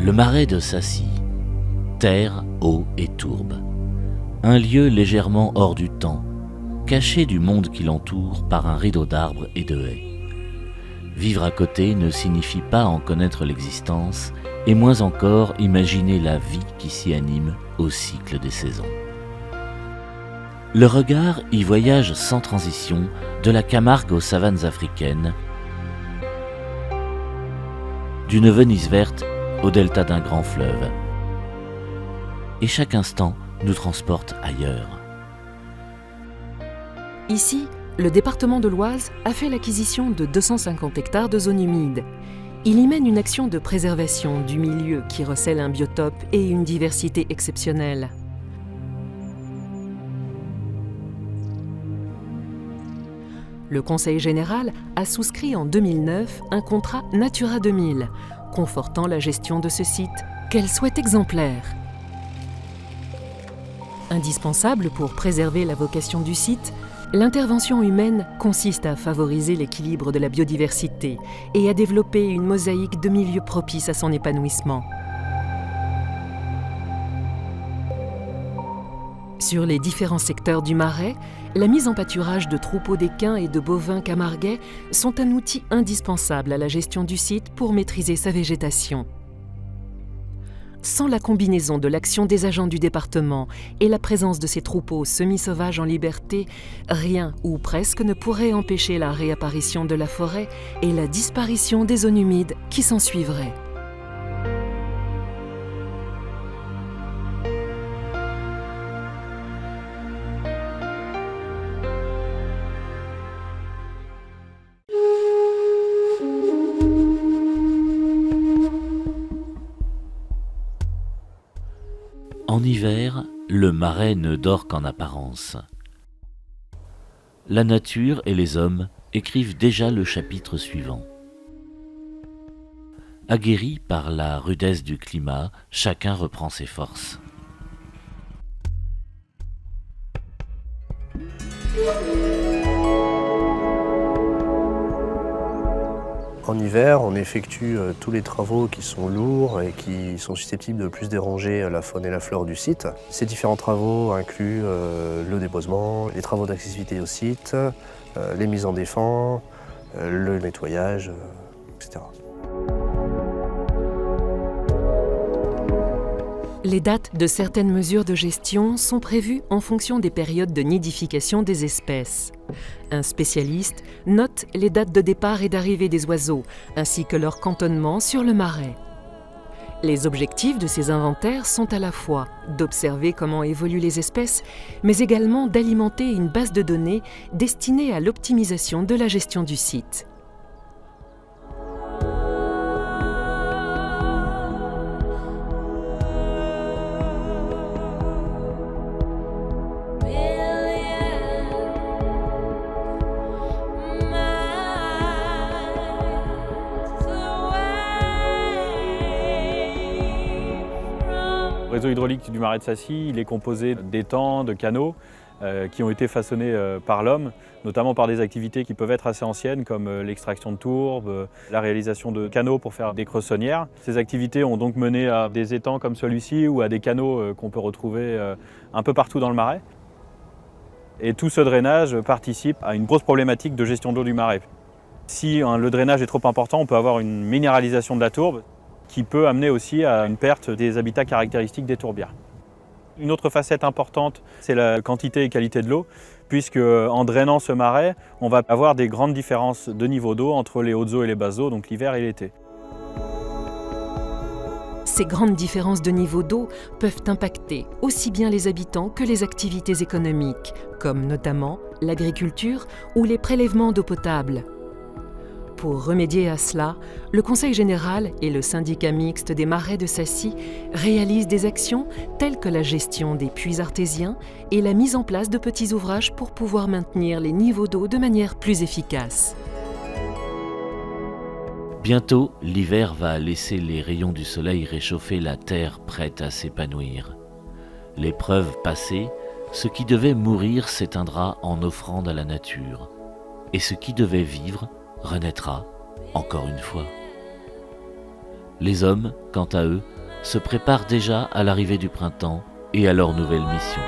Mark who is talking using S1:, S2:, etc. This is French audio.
S1: Le marais de Sacy, terre, eau et tourbe. Un lieu légèrement hors du temps, caché du monde qui l'entoure par un rideau d'arbres et de haies. Vivre à côté ne signifie pas en connaître l'existence, et moins encore imaginer la vie qui s'y anime au cycle des saisons. Le regard y voyage sans transition de la Camargue aux savanes africaines, d'une Venise verte au delta d'un grand fleuve. Et chaque instant nous transporte ailleurs.
S2: Ici, le département de l'Oise a fait l'acquisition de 250 hectares de zones humides. Il y mène une action de préservation du milieu qui recèle un biotope et une diversité exceptionnelle. Le Conseil général a souscrit en 2009 un contrat Natura 2000, confortant la gestion de ce site, qu'elle soit exemplaire. Indispensable pour préserver la vocation du site, l'intervention humaine consiste à favoriser l'équilibre de la biodiversité et à développer une mosaïque de milieux propices à son épanouissement. Sur les différents secteurs du Marais, la mise en pâturage de troupeaux d'équins et de bovins camarguais sont un outil indispensable à la gestion du site pour maîtriser sa végétation. Sans la combinaison de l'action des agents du département et la présence de ces troupeaux semi-sauvages en liberté, rien ou presque ne pourrait empêcher la réapparition de la forêt et la disparition des zones humides qui s'ensuivraient.
S1: En hiver, le Marais ne dort qu'en apparence. La nature et les hommes écrivent déjà le chapitre suivant. Aguerris par la rudesse du climat, chacun reprend ses forces.
S3: En hiver, on effectue tous les travaux qui sont lourds et qui sont susceptibles de plus déranger la faune et la flore du site. Ces différents travaux incluent le déboisement, les travaux d'accessibilité au site, les mises en défend, le nettoyage, etc.
S2: Les dates de certaines mesures de gestion sont prévues en fonction des périodes de nidification des espèces. Un spécialiste note les dates de départ et d'arrivée des oiseaux, ainsi que leur cantonnement sur le marais. Les objectifs de ces inventaires sont à la fois d'observer comment évoluent les espèces, mais également d'alimenter une base de données destinée à l'optimisation de la gestion du site.
S4: Le réseau hydraulique du marais de Sacy, il est composé d'étangs, de canaux qui ont été façonnés par l'homme, notamment par des activités qui peuvent être assez anciennes comme l'extraction de tourbes, la réalisation de canaux pour faire des cressonnières. Ces activités ont donc mené à des étangs comme celui-ci ou à des canaux qu'on peut retrouver un peu partout dans le marais. Et tout ce drainage participe à une grosse problématique de gestion d'eau du marais. Si le drainage est trop important, on peut avoir une minéralisation de la tourbe, qui peut amener aussi à une perte des habitats caractéristiques des tourbières. Une autre facette importante, c'est la quantité et qualité de l'eau, puisque en drainant ce marais, on va avoir des grandes différences de niveau d'eau entre les hautes eaux et les basses eaux, donc l'hiver et l'été.
S2: Ces grandes différences de niveau d'eau peuvent impacter aussi bien les habitants que les activités économiques, comme notamment l'agriculture ou les prélèvements d'eau potable. Pour remédier à cela, le Conseil général et le syndicat mixte des marais de Sacy réalisent des actions telles que la gestion des puits artésiens et la mise en place de petits ouvrages pour pouvoir maintenir les niveaux d'eau de manière plus efficace.
S1: Bientôt, l'hiver va laisser les rayons du soleil réchauffer la terre prête à s'épanouir. L'épreuve passée, ce qui devait mourir s'éteindra en offrande à la nature, et ce qui devait vivre renaîtra encore une fois. Les hommes, quant à eux, se préparent déjà à l'arrivée du printemps et à leur nouvelle mission.